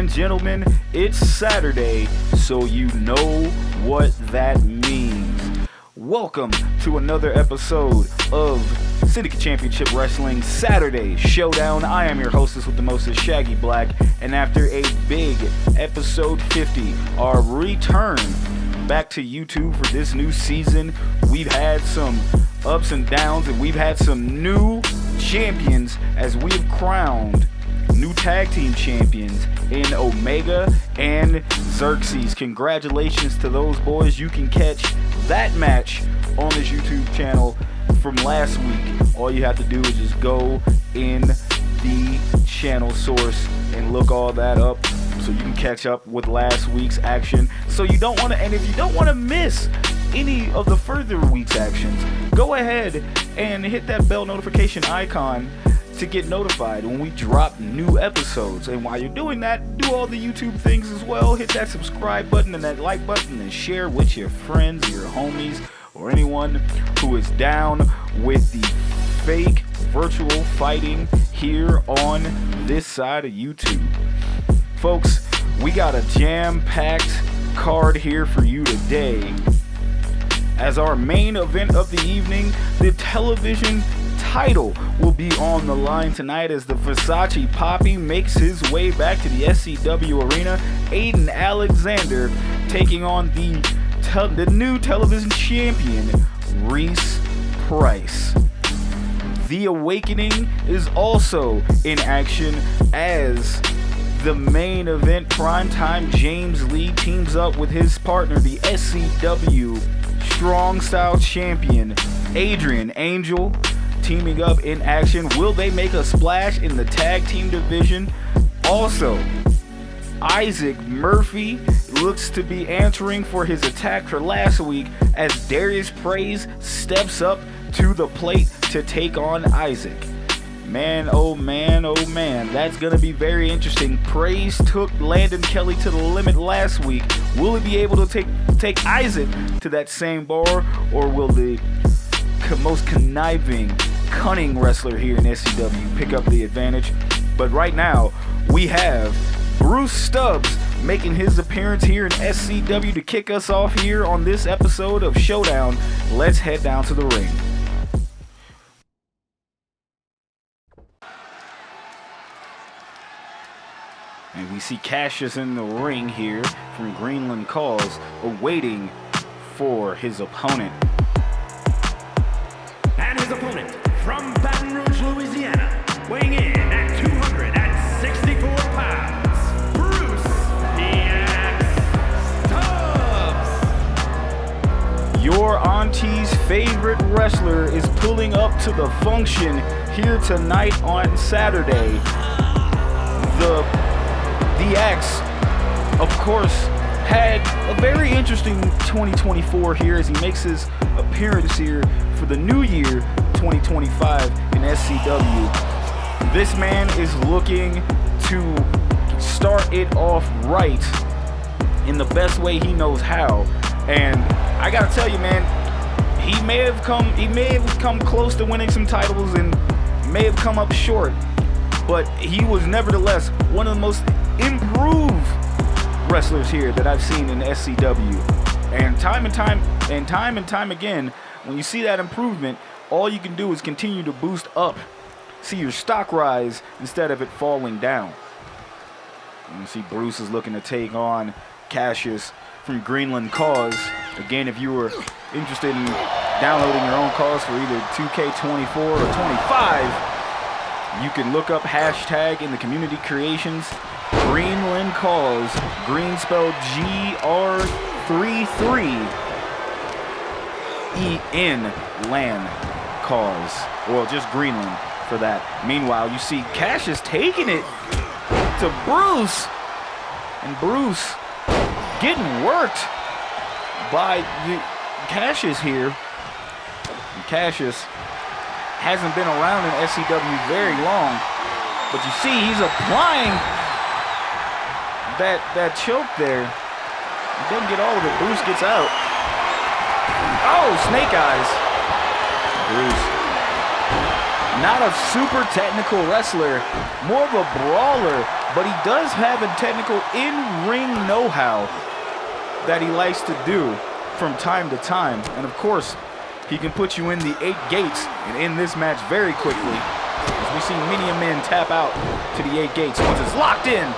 and gentlemen, it's Saturday, so you know what that means. Welcome to another episode of Syndicate Championship Wrestling Saturday Showdown. I am your hostess with the mostest, Shaggy Black, and after a big episode 50, our return back to YouTube for this new season, we've had some ups and downs, and we've had some new champions as we've crowned new tag team champions in Omega and Xerxes. Congratulations to those boys. You can catch that match on this YouTube channel from last week. All you have to do is just go in the channel source and look all that up so you can catch up with last week's action. So you don't want to, and if you don't want to miss any of the further week's actions, go ahead and hit that bell notification icon to get notified when we drop new episodes. And while you're doing that, do all the YouTube things as well. Hit that subscribe button and that like button and share with your friends, your homies, or anyone who is down with the fake virtual fighting here on this side of YouTube. Folks, we got a jam-packed card here for you today. As our main event of the evening, the television title will be on the line tonight as the Versace Poppy makes his way back to the SCW arena. Aiden Alexander taking on the new television champion, Reese Price. The Awakening is also in action as the main event primetime James Lee teams up with his partner, the SCW Strong Style champion, Adrian Angel, teaming up in action. Will they make a splash in the tag team division? Also, Issac Murphy looks to be answering for his attack for last week as Darius Praise steps up to the plate to take on Issac. Man, oh man, oh man, that's going to be very interesting. Praise took Landon Kelly to the limit last week. Will he be able to take Issac to that same bar, or will the most conniving, cunning wrestler here in SCW pick up the advantage? But right now, we have Bruce Stubbs making his appearance here in SCW to kick us off here on this episode of Showdown. Let's head down to the ring. And we see Cassius in the ring here from Greenland Calls, awaiting for his opponent. And his opponent from Baton Rouge, Louisiana, weighing in at 264 pounds, Bruce Stubbs. Your auntie's favorite wrestler is pulling up to the function here tonight on Saturday. The X, of course, had a very interesting 2024 here as he makes his appearance here for the new year 2025 in SCW. This man is looking to start it off right in the best way he knows how. And I gotta tell you, man, he may have come close to winning some titles and may have come up short, but he was nevertheless one of the most improved wrestlers here that I've seen in SCW. And time and time again, when you see that improvement, all you can do is continue to boost up. See your stock rise instead of it falling down. And you see Bruce is looking to take on Cassius from Greenland Cause. Again, if you were interested in downloading your own cause for either 2K24 or 25, you can look up hashtag in the community creations Greenland Cause, green spelled GR33EN land cause, or just Greenland for that. Meanwhile, you see Cassius taking it to Bruce, and Bruce getting worked by Cassius here. And Cassius hasn't been around in SCW very long, but you see he's applying that choke there. He doesn't get all of it. Bruce gets out. Oh, snake eyes. Bruce, not a super technical wrestler, more of a brawler but he does have a technical in-ring know-how that he likes to do from time to time. And of course, he can put you in the 8 gates and end this match very quickly, as we see many a men tap out to the 8 gates once it's locked in.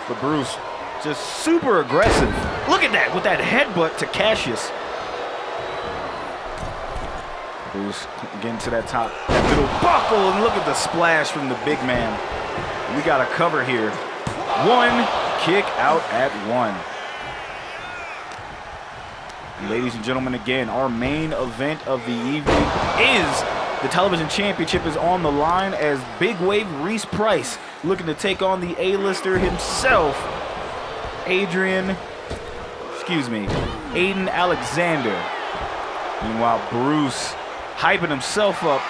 But Bruce, just super aggressive. Look at that, with that headbutt to Cassius. Bruce getting to that top, that middle buckle, and look at the splash from the big man. We got a cover here. 1 kick out at 1. And ladies and gentlemen, again, our main event of the evening is the television championship is on the line as Big Wave Reese Price looking to take on the A-lister himself, Aiden Alexander. Meanwhile, Bruce hyping himself up,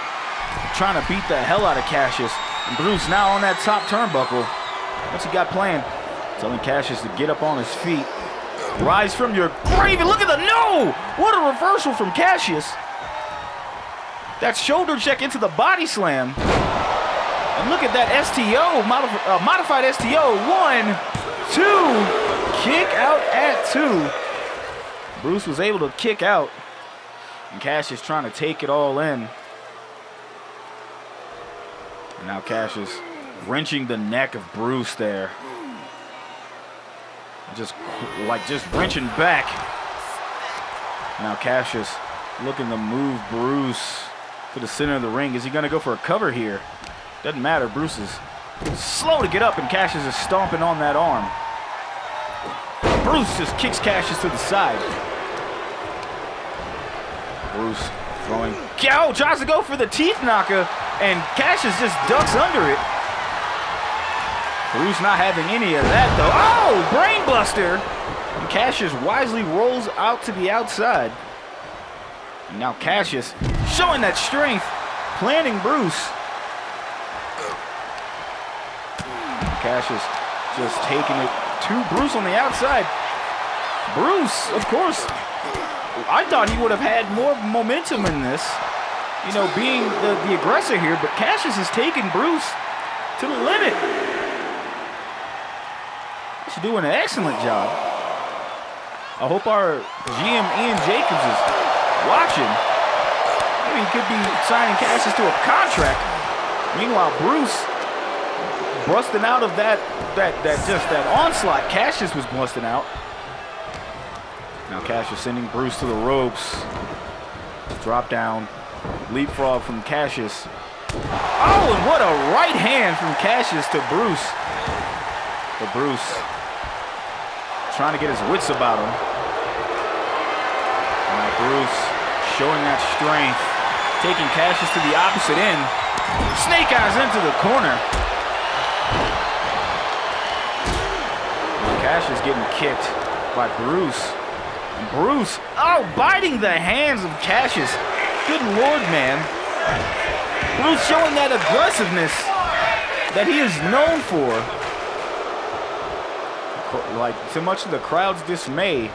trying to beat the hell out of Cassius. And Bruce now on that top turnbuckle. What's he got planned? Telling Cassius to get up on his feet. Rise from your grave, and look at the no! What a reversal from Cassius. That shoulder check into the body slam. And look at that STO, modified STO. 1, 2, kick out at 2. Bruce was able to kick out. And Cassius trying to take it all in. And now Cassius wrenching the neck of Bruce there. Just wrenching back. Now Cassius looking to move Bruce to the center of the ring. Is he going to go for a cover here? Doesn't matter. Bruce is slow to get up, and Cassius is stomping on that arm. Bruce just kicks Cassius to the side. Bruce throwing. Oh, tries to go for the teeth knocker, and Cassius just ducks under it. Bruce not having any of that, though. Oh, brainbuster! And Cassius wisely rolls out to the outside. And now Cassius showing that strength, planting Bruce. Cassius just taking it to Bruce on the outside. Bruce, of course, I thought he would have had more momentum in this, you know, being the aggressor here, but Cassius is taking Bruce to the limit. He's doing an excellent job. I hope our GM Ian Jacobs is watching. Maybe he could be signing Cassius to a contract. Meanwhile, Bruce busting out of that onslaught. Cassius was busting out. Now Cassius sending Bruce to the ropes. Drop down, leapfrog from Cassius. Oh, and what a right hand from Cassius to Bruce. But Bruce trying to get his wits about him. Now Bruce showing that strength, taking Cassius to the opposite end. Snake eyes into the corner. Now Cassius getting kicked by Bruce. And Bruce, oh, biting the hands of Cassius. Good Lord, man. Bruce showing that aggressiveness that he is known for. Like, to much of the crowd's dismay.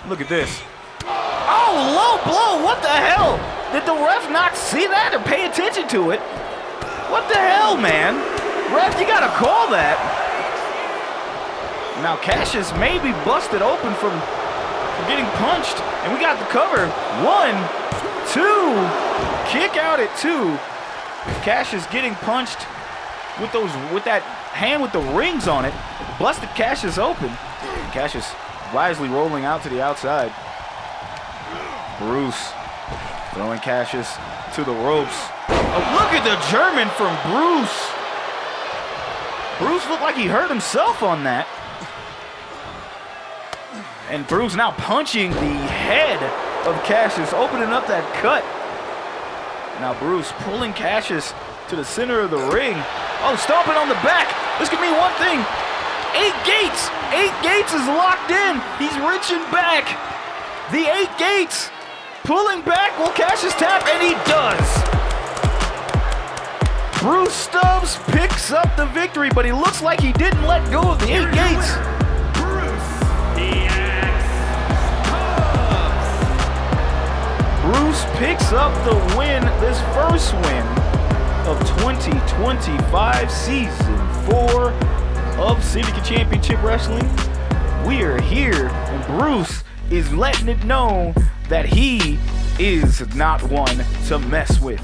Look at this. Oh, low blow. What the hell? Did the ref not see that or pay attention to it? What the hell, man? Ref, you gotta call that. Now Cassius may be busted open from getting punched. And we got the cover. 1, 2. Kick out at 2. Cassius getting punched with that hand with the rings on it. Busted Cassius open. Cassius wisely rolling out to the outside. Bruce throwing Cassius to the ropes. Oh, look at the German from Bruce. Bruce looked like he hurt himself on that. And Bruce now punching the head of Cassius, opening up that cut. Now Bruce pulling Cassius to the center of the ring. Oh, stomping on the back. This could mean one thing. 8 gates. 8 gates is locked in. He's reaching back. The 8 gates. Pulling back. Will Cassius tap? And he does. Bruce Stubbs picks up the victory, but he looks like he didn't let go of the 8 gates. Bruce picks up the win, this first win of 2025 Season 4 of Syndicate Championship Wrestling. We are here, and Bruce is letting it known that he is not one to mess with.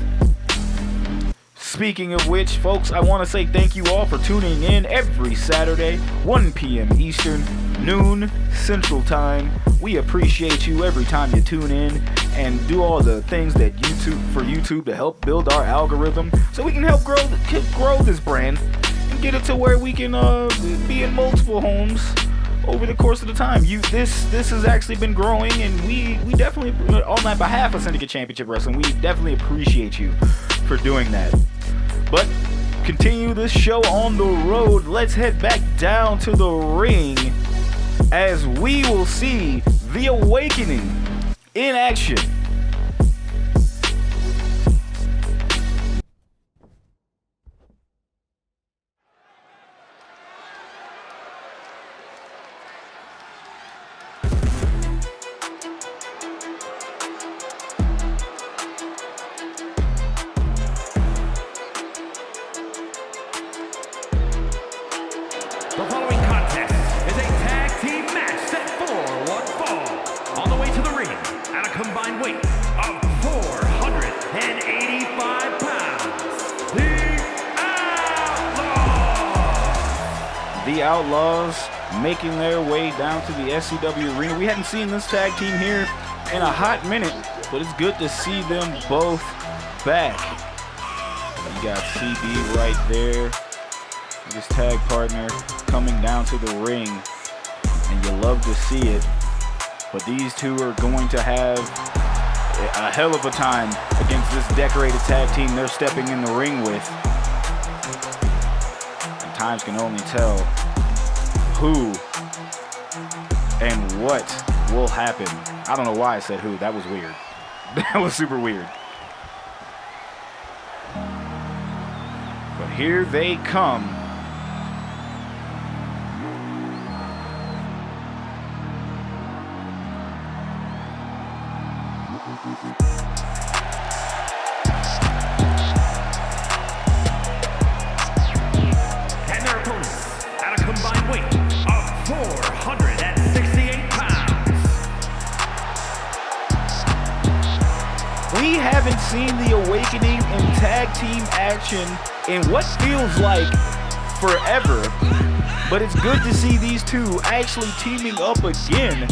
Speaking of which, folks, I want to say thank you all for tuning in every Saturday, 1 p.m. Eastern, noon Central Time. We appreciate you every time you tune in and do all the things that YouTube to help build our algorithm so we can help grow this brand and get it to where we can be in multiple homes over the course of the time. This has actually been growing, and we definitely, on that behalf of Syndicate Championship Wrestling, we definitely appreciate you for doing that. But continue this show on the road. Let's head back down to the ring as we will see The Awakening in action. The following contest is a tag team match set for one fall. On the way to the ring at a combined weight of 485 pounds, The Outlaws making their way down to the SCW arena. We hadn't seen this tag team here in a hot minute, but it's good to see them both back. You got CB right there, his tag partner coming down to the ring, and you love to see it. But these two are going to have a hell of a time against this decorated tag team they're stepping in the ring with. And times can only tell who and what will happen. I don't know why I said who. That was weird. That was super weird. But here they come. And their opponents at a combined weight of 468 pounds. We haven't seen The Awakening in tag team action in what feels like forever, but it's good to see these two actually teaming up again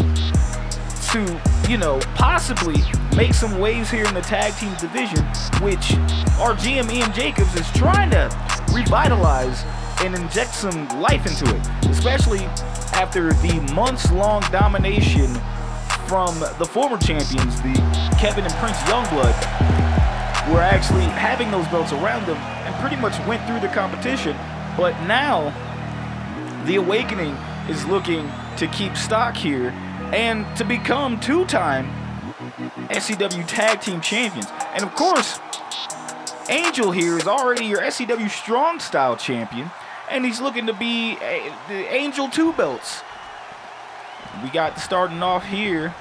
to, possibly make some waves here in the tag team division, which our GM Ian Jacobs is trying to revitalize and inject some life into it, especially after the months-long domination from the former champions, the Kevin and Prince Youngblood, were actually having those belts around them and pretty much went through the competition. But now, The Awakening is looking to keep stock here and to become two-time SCW Tag Team Champions. And of course, Angel here is already your SCW Strong Style Champion, and he's looking to be the Angel 2 belts. We got starting off here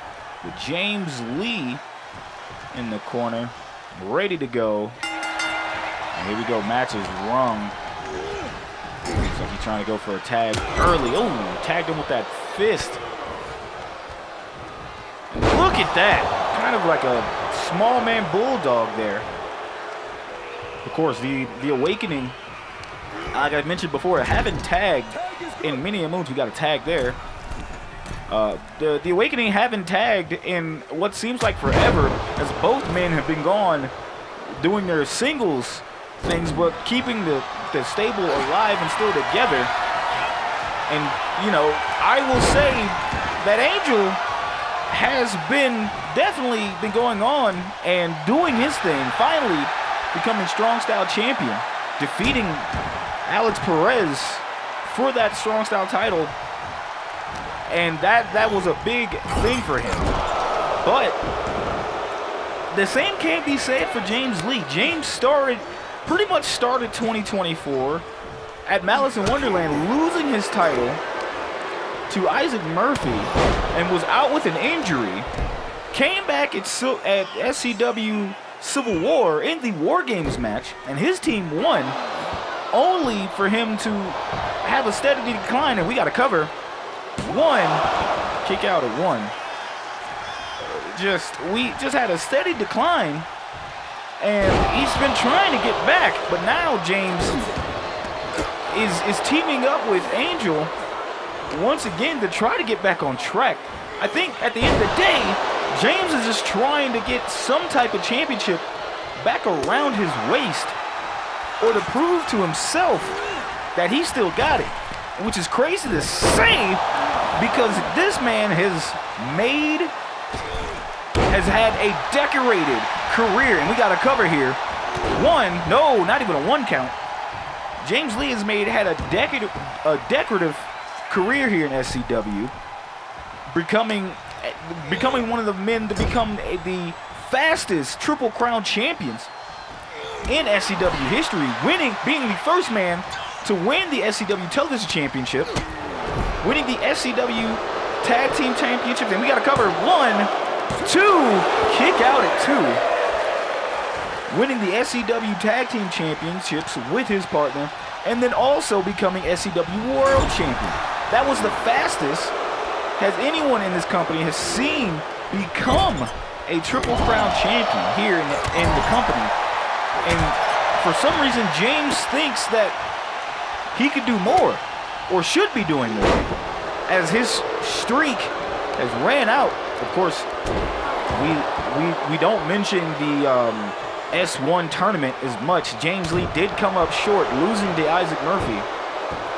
with James Lee in the corner, ready to go. And here we go, match is rung. Looks like he's trying to go for a tag early. Oh, tagged him with that fist. And look at that. Kind of like a small man bulldog there. Of course, the Awakening, like I mentioned before, haven't tagged in many a moons. We got a tag there. The Awakening haven't tagged in what seems like forever, as both men have been gone doing their singles things, but keeping the stable alive and still together. And, I will say that Angel has definitely been going on and doing his thing, finally becoming Strong Style Champion, defeating Alex Perez for that Strong Style title. And that was a big thing for him. But the same can't be said for James Lee. James pretty much started 2024 at Malice in Wonderland, losing his title to Issac Murphy and was out with an injury. Came back at SCW Civil War in the War Games match, and his team won, only for him to have a steady decline, and we got to cover. 1, kick out at 1. We just had a steady decline, and he's been trying to get back, but now James is teaming up with Angel once again to try to get back on track. I think at the end of the day, James is just trying to get some type of championship back around his waist, or to prove to himself that he still got it, which is crazy to say because this man has had a decorated career, and we got to cover here. 1, no, not even a 1 count. James Lee has had a decorative career here in SCW, becoming one of the men to become the fastest Triple Crown champions in SCW history, being the first man to win the SCW Television Championship, winning the SCW Tag Team Championship, and we got to cover 1, 2, kick out at 2. Winning the SCW Tag Team Championships with his partner, and then also becoming SCW World Champion. That was the fastest has anyone in this company has seen become a Triple Crown champion here in the company. And for some reason, James thinks that he could do more, or should be doing more, as his streak has ran out. Of course, we don't mention the S1 tournament as much. James Lee did come up short, losing to Issac Murphy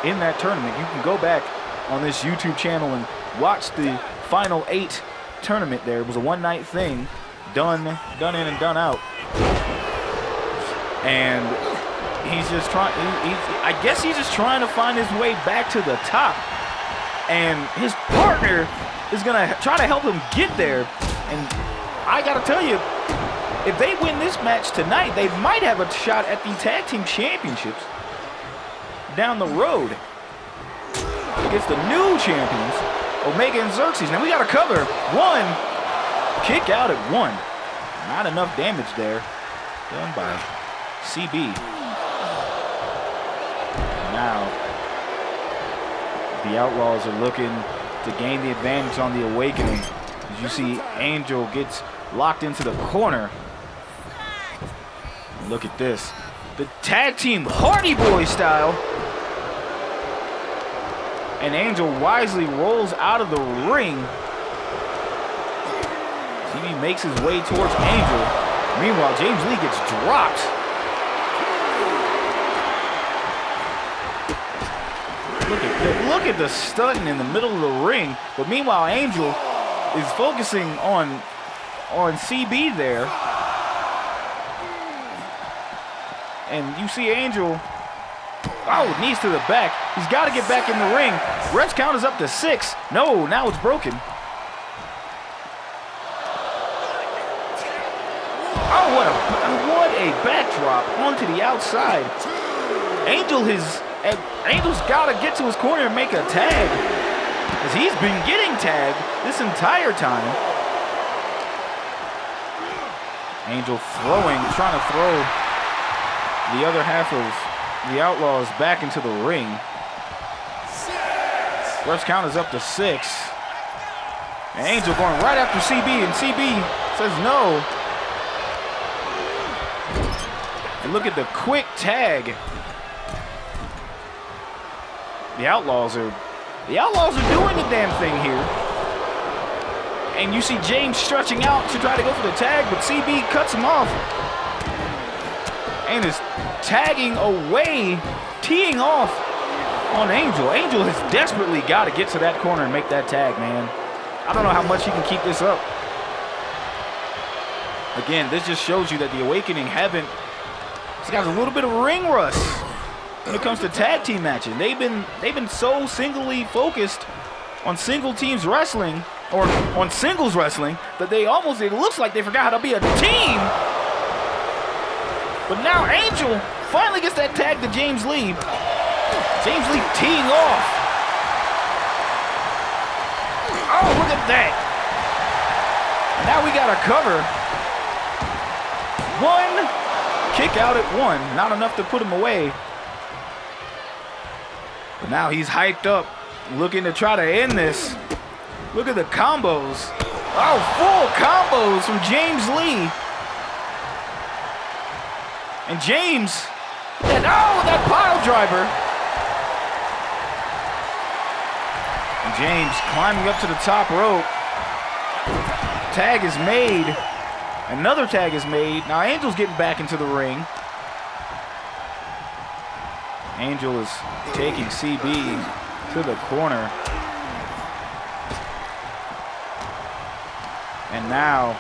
in that tournament. You can go back on this YouTube channel and watch the final 8 tournament there. It was a one-night thing, done in and done out. And he's just trying, I guess he's just trying to find his way back to the top. And his partner is gonna try to help him get there. And I gotta tell you, if they win this match tonight, they might have a shot at the Tag Team Championships down the road against the new champions, Omega and Xerxes. Now we got to cover 1, kick out at 1. Not enough damage there, done by CB. Now the Outlaws are looking to gain the advantage on the Awakening. As you see, Angel gets locked into the corner. Look at this. The tag team Hardy Boy style. And Angel wisely rolls out of the ring. TV makes his way towards Angel. Meanwhile, James Lee gets dropped. Look at the stunting in the middle of the ring. But meanwhile, Angel is focusing on CB there. And you see Angel, knees to the back. He's got to get back in the ring. Ref's count is up to 6. No, now it's broken. Oh, what a backdrop onto the outside. Angel's got to get to his corner and make a tag, as he's been getting tagged this entire time. Angel trying to throw the other half of the Outlaws back into the ring. Ref's count is up to 6. And Angel going right after CB, and CB says no. And look at the quick tag. The Outlaws are doing the damn thing here. And you see James stretching out to try to go for the tag, but CB cuts him off. And is tagging away, teeing off on Angel. Angel has desperately got to get to that corner and make that tag, man. I don't know how much he can keep this up. Again, this just shows you that the Awakening it's got a little bit of ring rust when it comes to tag team matches. They've been so singly focused on single teams wrestling, or on singles wrestling, that it looks like they forgot how to be a team. But now Angel finally gets that tag to James Lee. James Lee teeing off. Oh, look at that. Now we got a cover. One kick out at one. Not enough to put him away. But now he's hyped up, looking to try to end this. Look at the combos. Oh, full combos from James Lee. And James, and oh, that pile driver. And James climbing up to the top rope. Tag is made. Another tag is made. Now Angel's getting back into the ring. Angel is taking CB to the corner. And now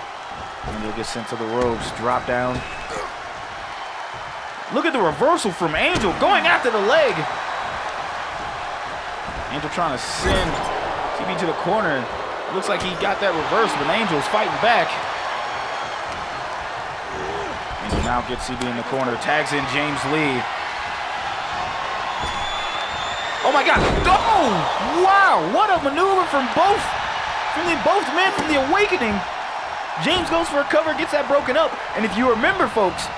Angel gets sent to the ropes. Drop down. Look at the reversal from Angel going after the leg. Angel trying to send CB to the corner. Looks like he got that reverse, but Angel's fighting back. Angel now gets CB in the corner. Tags in James Lee. Oh my God! Oh! Wow! What a maneuver from both men from the Awakening. James goes for a cover, gets that broken up. And if you remember, folks,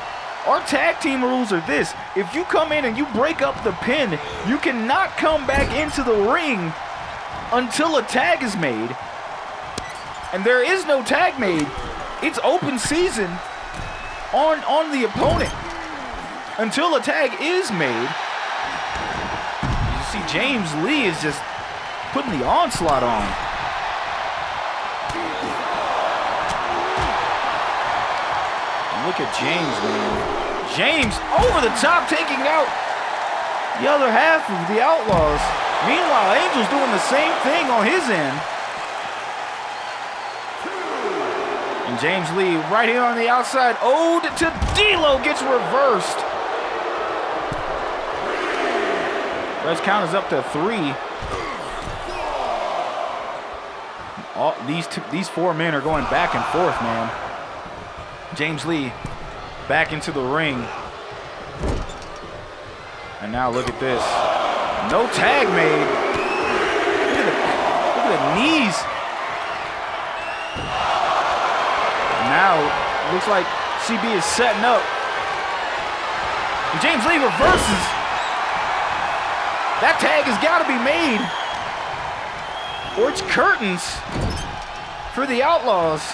our tag team rules are this: if you come in and you break up the pin, you cannot come back into the ring until a tag is made. And there is no tag made. It's open season on the opponent until a tag is made. See, James Lee is just putting the onslaught on. And look at James, man. James over the top, taking out the other half of the Outlaws. Meanwhile, Angel's doing the same thing on his end. And James Lee right here on the outside. Ode to D-Lo gets reversed. Red's count is up to 3. All these four men are going back and forth, man. James Lee back into the ring. And now look at this. No tag made. Look at the knees. And now looks like CB is setting up. And James Lee reverses. That tag has got to be made, or it's curtains for the Outlaws.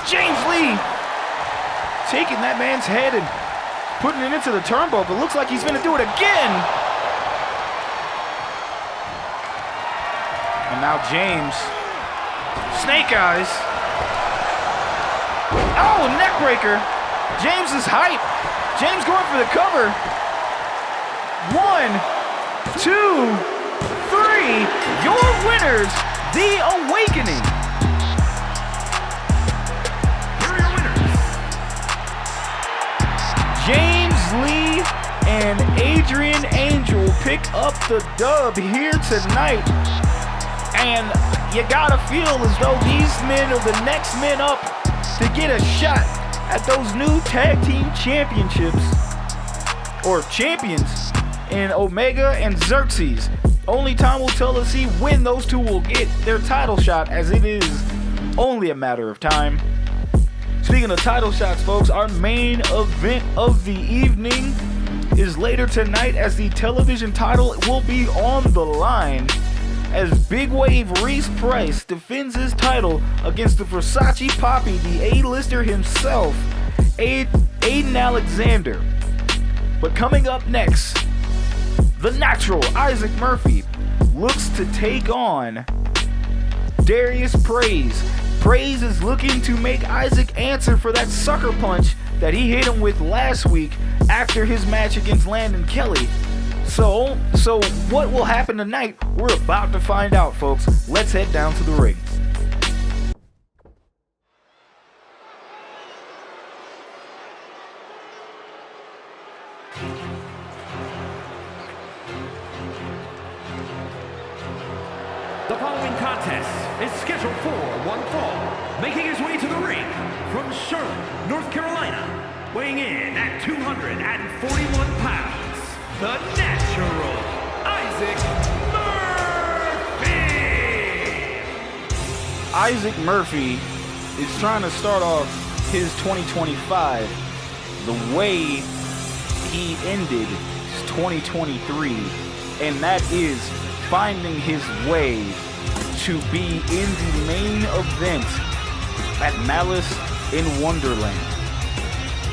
James Lee taking that man's head and putting it into the turnbuckle. Looks like he's going to do it again. And now James, snake eyes. Oh, neck breaker. James is hype. James going for the cover. 1, 2, 3, your winners, The Awakening. Here are your winners. James Lee and Adrian Angel pick up the dub here tonight. And you gotta feel as though these men are the next men up to get a shot at those new tag team championships, or champions, in Omega and Xerxes. Only time will tell us when those two will get their title shot, as it is only a matter of time. Speaking of title shots, folks, our main event of the evening is later tonight, as the television title will be on the line, as Big Wave Reese Price defends his title against the Versace Poppy, the A-lister himself, Aiden Alexander. But coming up next, the Natural Issac Murphy looks to take on Darius Praise. Praise is looking to make Isaac answer for that sucker punch that he hit him with last week after his match against Landon Kelly. So what will happen tonight? We're about to find out, folks. Let's head down to the ring. The following contest is scheduled for one fall. Making his way to the ring from Charlotte, North Carolina, weighing in at 241 pounds, the Natural Issac Murphy. Isaac Murphy is trying to start off his 2025 the way he ended his 2023, and that is finding his way to be in the main event at Malice in Wonderland.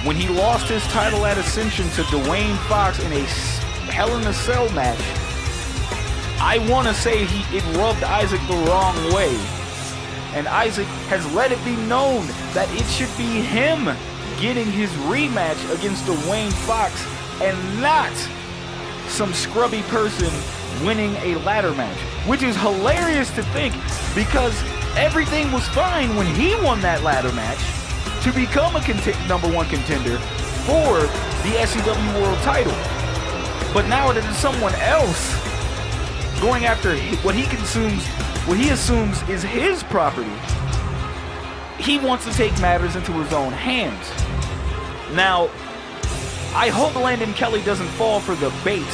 When he lost his title at Ascension to Dwayne Fox in a Hell in a Cell match, I want to say it rubbed Isaac the wrong way. And Isaac has let it be known that it should be him getting his rematch against Dwayne Fox and not some scrubby person winning a ladder match. Which is hilarious to think, because everything was fine when he won that ladder match to become a #1 contender for the SCW World title. But now that it's someone else going after what he assumes is his property, he wants to take matters into his own hands. Now, I hope Landon Kelly doesn't fall for the bait.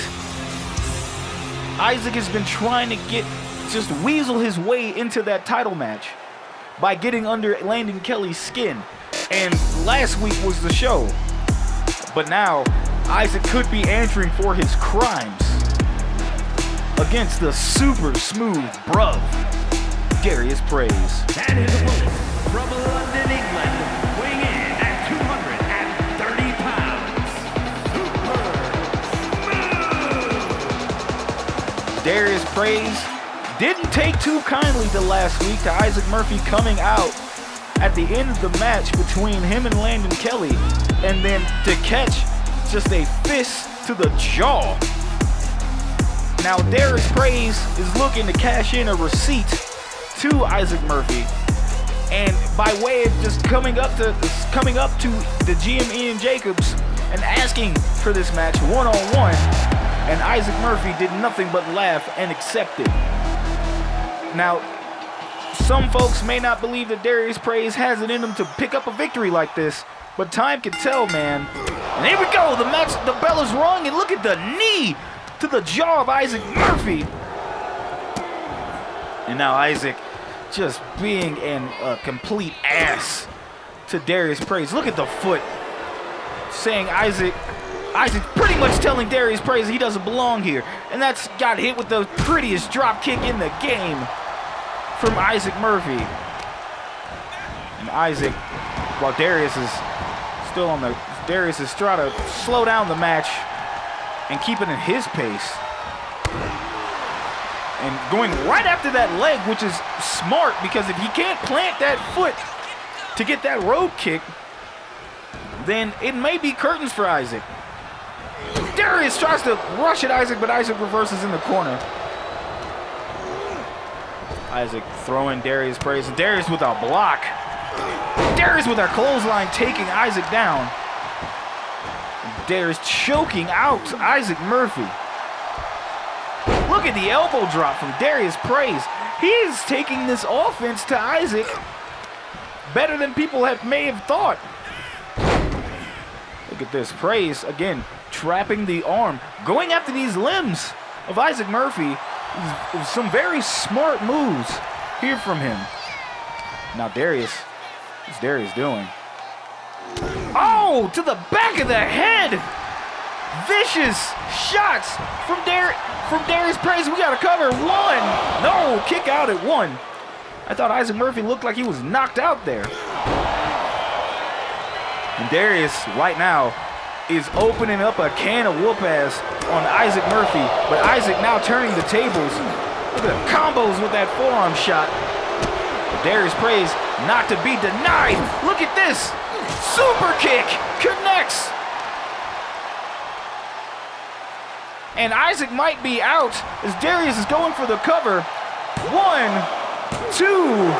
Isaac has been trying to just weasel his way into that title match by getting under Landon Kelly's skin. And last week was the show. But now, Isaac could be answering for his crimes against the super smooth bruv, Darius Praise. And his opponent from London, England, weighing in at 230 pounds, Darius Praise didn't take too kindly to last week to Isaac Murphy coming out at the end of the match between him and Landon Kelly, and then to catch just a fist to the jaw. Now Darius Praise is looking to cash in a receipt to Isaac Murphy, and by way of just coming up to the GM Ian Jacobs and asking for this match one-on-one, and Isaac Murphy did nothing but laugh and accept it. Now, some folks may not believe that Darius Praise has it in him to pick up a victory like this, but time can tell, man. And here we go, the bell is rung, and look at the knee to the jaw of Isaac Murphy. And now Isaac just being a complete ass to Darius Praise. Look at the foot, saying Isaac pretty much telling Darius Praise he doesn't belong here. And that's got hit with the prettiest drop kick in the game from Isaac Murphy. And Isaac, while Darius is trying to slow down the match and keep it in his pace. And going right after that leg, which is smart, because if he can't plant that foot to get that road kick, then it may be curtains for Isaac. Darius tries to rush at Isaac, but Isaac reverses in the corner. Isaac throwing Darius Praise, and Darius with a block. Darius with a clothesline taking Isaac down. Darius choking out Isaac Murphy. Look at the elbow drop from Darius Praise. He is taking this offense to Isaac better than people may have thought. Look at this. Praise, again, trapping the arm, going after these limbs of Isaac Murphy. Some very smart moves here from him. Now Darius, what's Darius doing? Oh, to the back of the head! Vicious shots from Darius Praise. We got to cover one. No, kick out at one. I thought Isaac Murphy looked like he was knocked out there. And Darius right now is opening up a can of whoop-ass on Isaac Murphy, but Isaac now turning the tables. Look at the combos with that forearm shot. Darius Praise not to be denied. Look at this. Super kick connects. And Isaac might be out as Darius is going for the cover. 1, 2,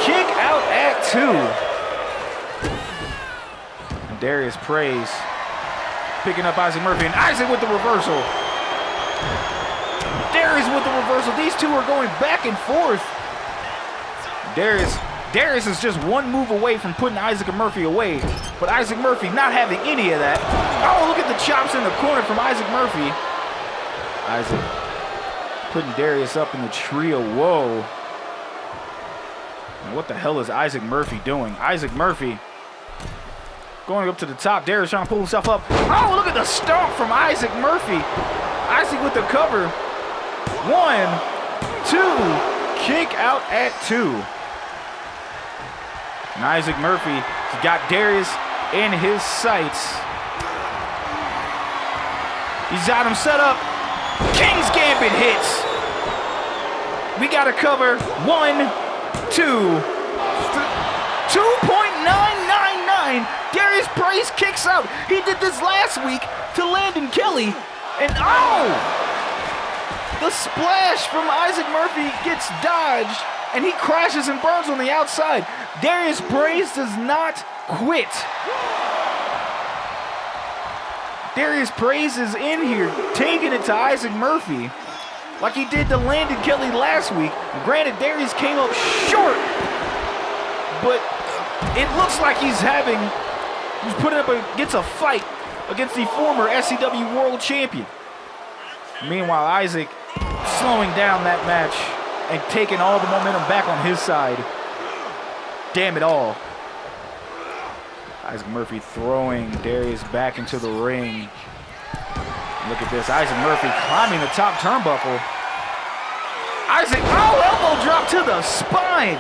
kick out at 2. And Darius Praise picking up Isaac Murphy, and Isaac with the reversal. Darius with the reversal. These two are going back and forth. Darius is just one move away from putting Isaac Murphy away, but Isaac Murphy not having any of that. Oh, look at the chops in the corner from Isaac Murphy. Isaac putting Darius up in the trio. Whoa. Now what the hell is Isaac Murphy doing? Isaac Murphy Going up to the top. Darius trying to pull himself up. Oh, look at the stomp from Issac Murphy. Isaac with the cover. 1, 2. Kick out at 2. And Issac Murphy has got Darius in his sights. He's got him set up. King's Gambit hits. We got to cover. 1, 2. 2.999. Darius Praise kicks out. He did this last week to Landon Kelly. And oh! The splash from Issac Murphy gets dodged. And he crashes and burns on the outside. Darius Praise does not quit. Darius Praise is in here, taking it to Issac Murphy like he did to Landon Kelly last week. Granted, Darius came up short, but it looks like he's putting up against a fight against the former SCW World Champion. Meanwhile, Isaac slowing down that match and taking all the momentum back on his side. Damn it all. Issac Murphy throwing Darius back into the ring. Look at this, Issac Murphy climbing the top turnbuckle. Isaac, oh, elbow drop to the spine.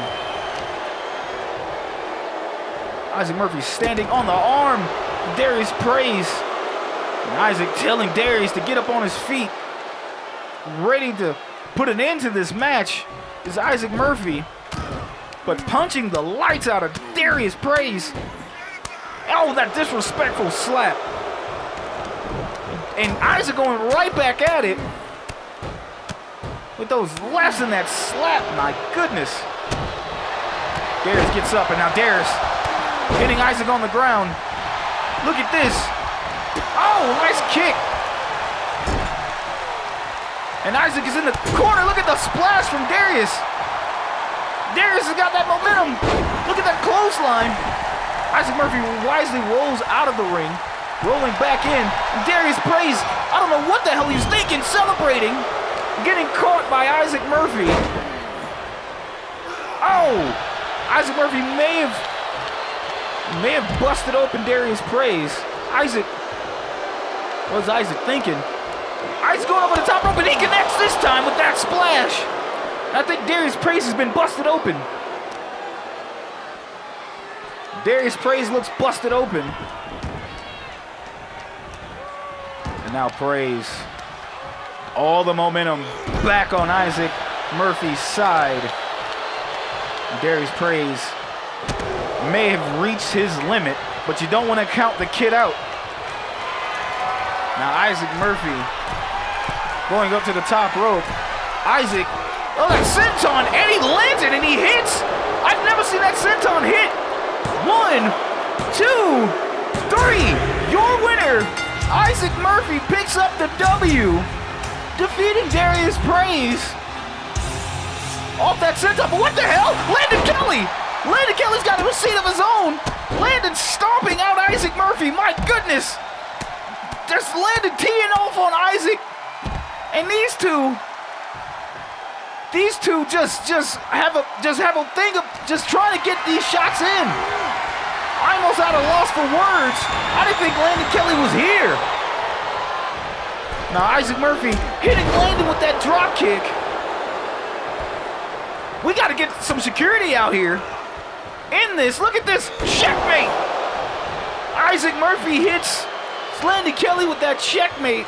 Issac Murphy standing on the arm of Darius Praise. And Isaac telling Darius to get up on his feet. Ready to put an end to this match is Issac Murphy. But punching the lights out of Darius Praise. Oh, that disrespectful slap. And Isaac going right back at it. With those lefts and that slap, my goodness. Darius gets up, and now Darius hitting Isaac on the ground. Look at this. Oh, nice kick. And Isaac is in the corner. Look at the splash from Darius. Darius has got that momentum. Look at that clothesline. Issac Murphy wisely rolls out of the ring, rolling back in. And Darius Praise, I don't know what the hell he was thinking, celebrating, getting caught by Issac Murphy. Oh, Issac Murphy may have busted open Darius Praise. Isaac, what was Isaac thinking? Isaac going over the top rope, and he connects this time with that splash. I think Darius Praise has been busted open. Darius Praise looks busted open. And now Praise, all the momentum back on Issac Murphy's side. And Darius Praise may have reached his limit, but you don't want to count the kid out. Now Issac Murphy going up to the top rope. Isaac, oh, that senton, and he lands it and he hits. I've never seen that senton hit. 1, 2, 3. Your winner, Issac Murphy, picks up the W, defeating Darius Praise off that senton. But what the hell? Landon Kelly! Landon Kelly's got a receipt of his own. Landon stomping out Issac Murphy. My goodness. Just Landon teeing off on Isaac. And these two just have a thing of just trying to get these shots in. I almost had a loss for words. I didn't think Landon Kelly was here. Now Issac Murphy hitting Landon with that drop kick. We got to get some security out here in this. Look at this, checkmate. Issac Murphy hits Landon Kelly with that checkmate.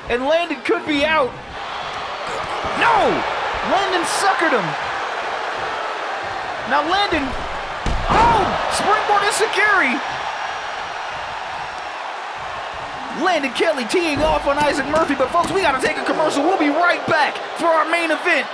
And Landon could be out. No! Landon suckered him. Now Landon, oh! Springboard Insecurity. Landon Kelly teeing off on Issac Murphy, but folks, we gotta take a commercial. We'll be right back for our main event.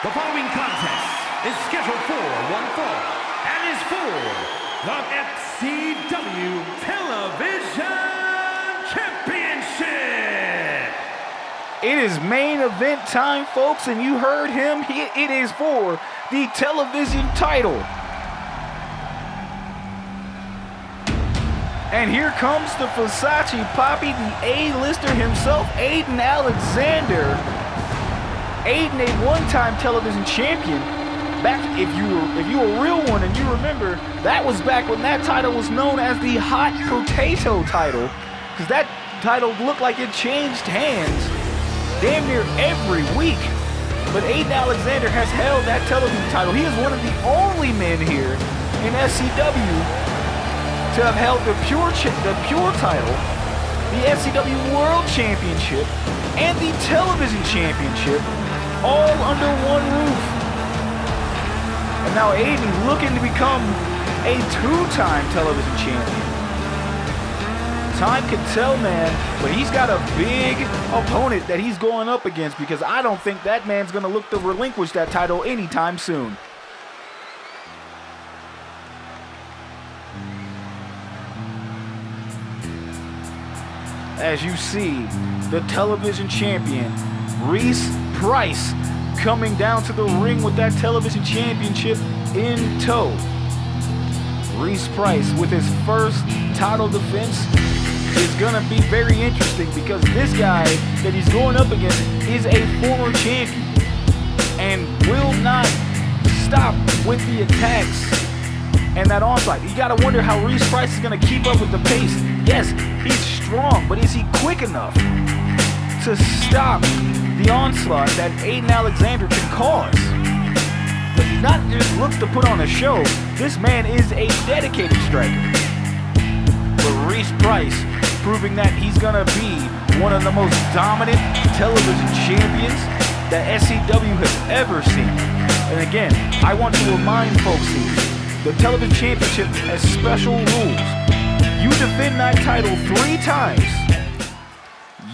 The following contest is scheduled for one fall and is for the SCW Television Championship. It is main event time, folks, and you heard him. It is for the television title. And here comes the Versace Poppy, the A-lister himself, Aiden Alexander. Aiden, a one-time television champion. Back, if you were a real one and you remember, that was back when that title was known as the Hot Potato title, because that title looked like it changed hands damn near every week. But Aiden Alexander has held that television title. He is one of the only men here in SCW to have held the pure title, the SCW World Championship, and the Television Championship, all under one roof. And now Aiden looking to become a two-time television champion. Time can tell, man, but he's got a big opponent that he's going up against, because I don't think that man's going to look to relinquish that title anytime soon. As you see, the television champion, Reese Price, coming down to the ring with that television championship in tow. Reese Price with his first title defense is gonna be very interesting, because this guy that he's going up against is a former champion and will not stop with the attacks and that onslaught. You gotta wonder how Reese Price is gonna keep up with the pace. Yes, he's strong, but is he quick enough to stop the onslaught that Aiden Alexander can cause? But not just looks to put on a show, this man is a dedicated striker. But Reese Price proving that he's gonna be one of the most dominant television champions that SCW has ever seen. And again, I want to remind folks here, the television championship has special rules. You defend that title 3 times,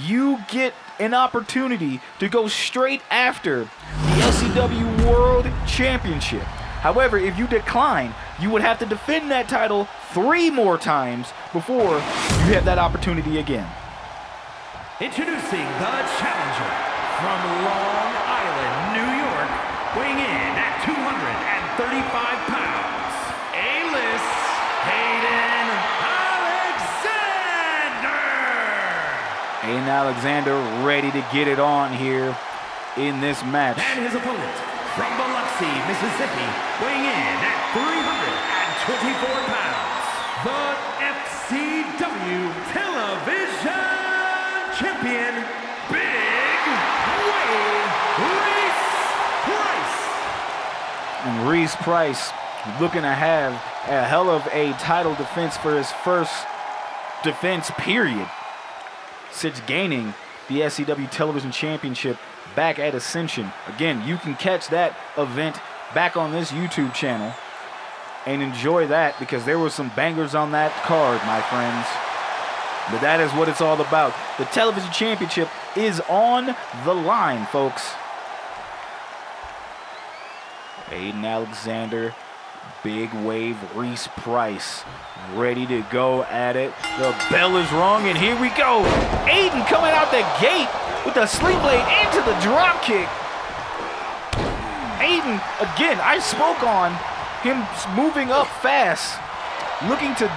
you get an opportunity to go straight after the SCW World Championship. However, if you decline, you would have to defend that title 3 more times before you have that opportunity again. Introducing the challenger from Long Island, New York, weighing in at 235 pounds, A-list, Aiden Alexander! Aiden Alexander ready to get it on here in this match. And his opponent from Biloxi, Mississippi, weighing in at 324 pounds, the SCW Television Champion, Big Wave, Reese Price. And Reese Price looking to have a hell of a title defense for his first defense period since gaining the SCW Television Championship back at Ascension. Again, you can catch that event back on this YouTube channel and enjoy that, because there were some bangers on that card, my friends. But that is what it's all about. The Television Championship is on the line, folks. Aiden Alexander, Big Wave, Reese Price, ready to go at it. The bell is rung, and here we go. Aiden coming out the gate with the sling blade into the drop kick. Aiden, again, I spoke on him moving up fast, looking to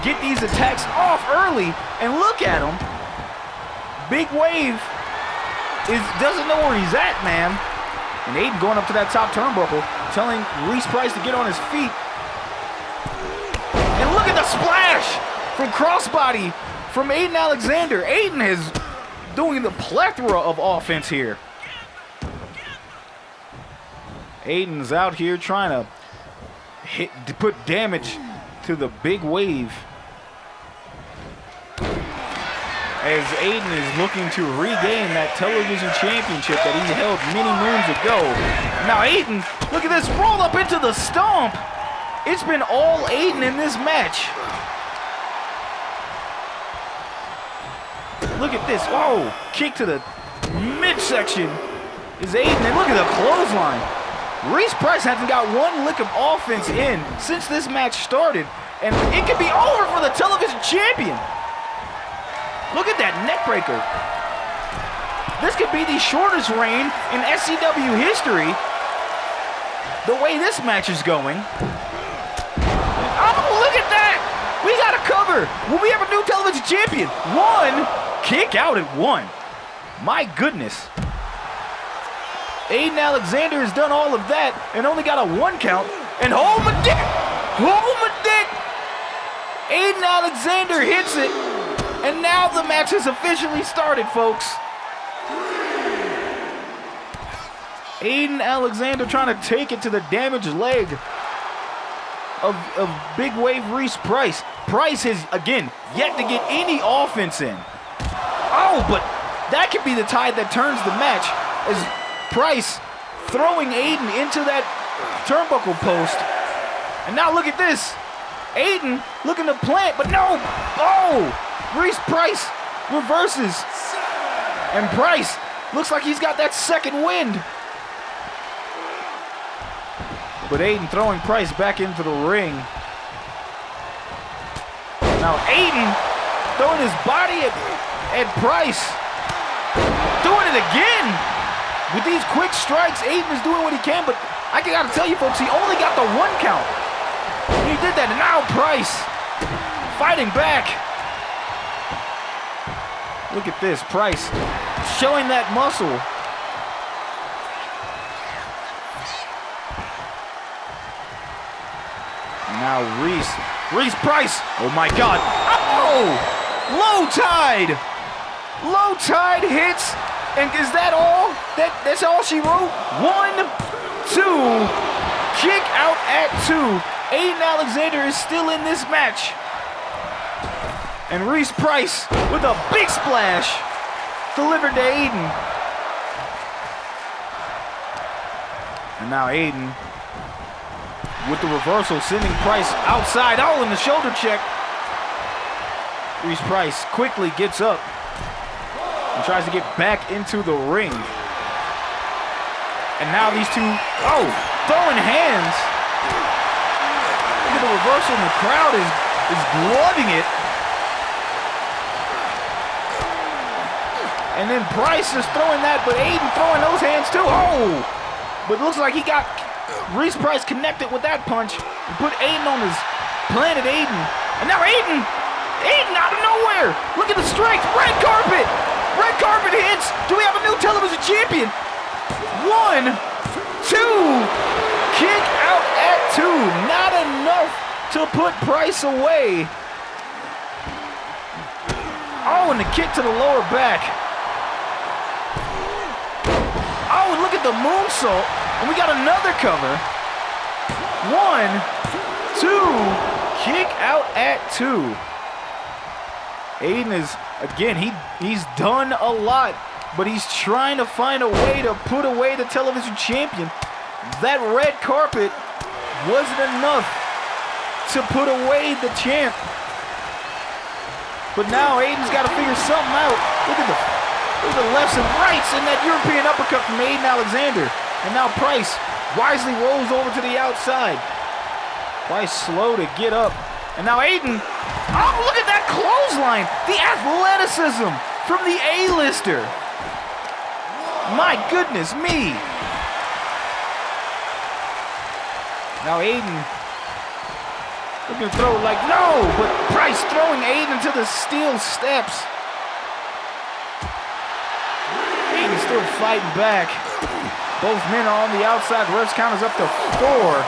get these attacks off early, and look at him. Big Wave doesn't know where he's at, man. And Aiden going up to that top turnbuckle, telling Reese Price to get on his feet. And look at the splash from crossbody from Aiden Alexander. Aiden is doing the plethora of offense here. Aiden's out here trying to put damage to the Big Wave, as Aiden is looking to regain that television championship that he held many moons ago. Now Aiden, look at this, roll up into the stomp. It's been all Aiden in this match. Look at this, oh, kick to the midsection. is Aiden, and look at the clothesline. Reese Price hasn't got one lick of offense in since this match started, and it could be over for the television champion. Look at that neck breaker. This could be the shortest reign in SCW history, the way this match is going. Oh, look at that! We got a cover. Will we have a new television champion? One, kick out at one. My goodness. Aiden Alexander has done all of that and only got a 1 count. And hold my dick! Hold my dick! Aiden Alexander hits it. And now the match has officially started, folks. Aiden Alexander trying to take it to the damaged leg of Big Wave Reese Price. Price has, again, yet to get any offense in. Oh, but that could be the tide that turns the match, as Price throwing Aiden into that turnbuckle post. And now look at this. Aiden looking to plant, but no. Oh, Reese Price reverses. And Price looks like he's got that second wind. But Aiden throwing Price back into the ring. Now Aiden throwing his body at Price. Doing it again. With these quick strikes, Aiden is doing what he can, but I gotta tell you folks, he only got the 1 count. He did that, and now Price fighting back. Look at this, Price showing that muscle. Now Reese Price, oh my God, oh, low tide hits, and is that all? That's all she wrote? 1, 2, kick out at 2. Aiden Alexander is still in this match. And Reese Price with a big splash delivered to Aiden. And now Aiden with the reversal, sending Price outside. Oh, and the shoulder check. Reese Price quickly gets up and tries to get back into the ring. And now these two, oh, throwing hands. Look at the reversal, and the crowd is loving it. And then Price is throwing that, but Aiden throwing those hands too. Oh, but it looks like he got Reese Price connected with that punch and put Aiden on his planted Aiden. And now Aiden out of nowhere. Look at the strength. Red carpet hits. Do we have a new television champion? 1, 2, kick out at 2. Not enough to put Price away. Oh, and the kick to the lower back. Oh, and look at the moonsault. And we got another cover. 1, 2, kick out at 2. Aiden is, again, he's done a lot, but he's trying to find a way to put away the television champion. That red carpet wasn't enough to put away the champ. But now Aiden's got to figure something out. Look at the lefts and rights in that European uppercut from Aiden Alexander. And now Price wisely rolls over to the outside. Price slow to get up. And now Aiden, oh, look at that clothesline. The athleticism from the A-lister. My goodness me. Now Aiden looking to throw like, no, but Price throwing Aiden to the steel steps. Aiden still fighting back. Both men are on the outside. The ref's count is up to 4.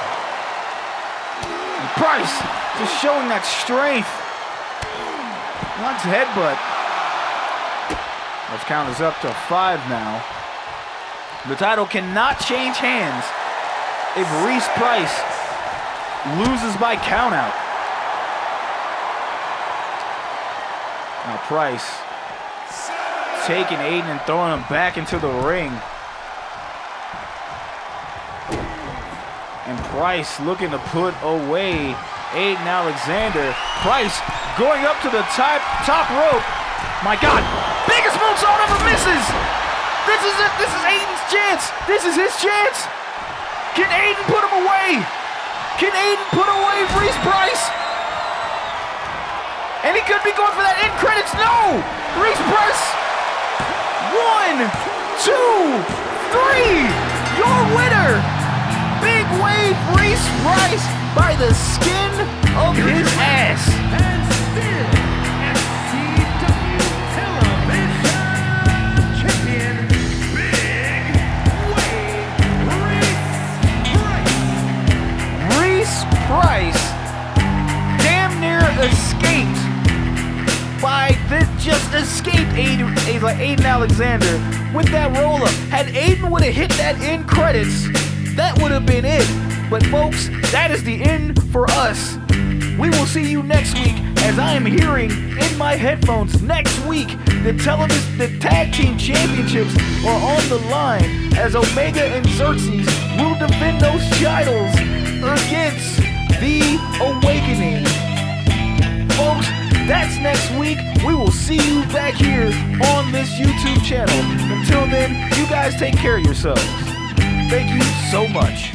And Price just showing that strength. Nice headbutt. Ref's count is up to 5 now. The title cannot change hands if Reese Price loses by countout. Now Price taking Aiden and throwing him back into the ring. And Price looking to put away Aiden Alexander. Price going up to the top rope. My God, biggest moonsault ever misses. This is it. This is Aiden's chance. This is his chance. Can Aiden put him away? Can Aiden put away Reese Price? And he could be going for that end credits. No! Reese Price. 1, 2, 3. Your winner. Big wave Reese Price by the skin of his ass. And still SCW Television Champion, Big Wave Reese Price. Reese Price damn near escaped Aiden Alexander with that roll-up. Had Aiden would have hit that end credits, that would have been it. But folks, that is the end for us. We will see you next week, as I am hearing in my headphones next week the tag team championships are on the line, as Omega and Xerxes will defend those titles against the Awakening. Folks, that's next week. We will see you back here on this YouTube channel. Until then, you guys take care of yourselves. Thank you so much.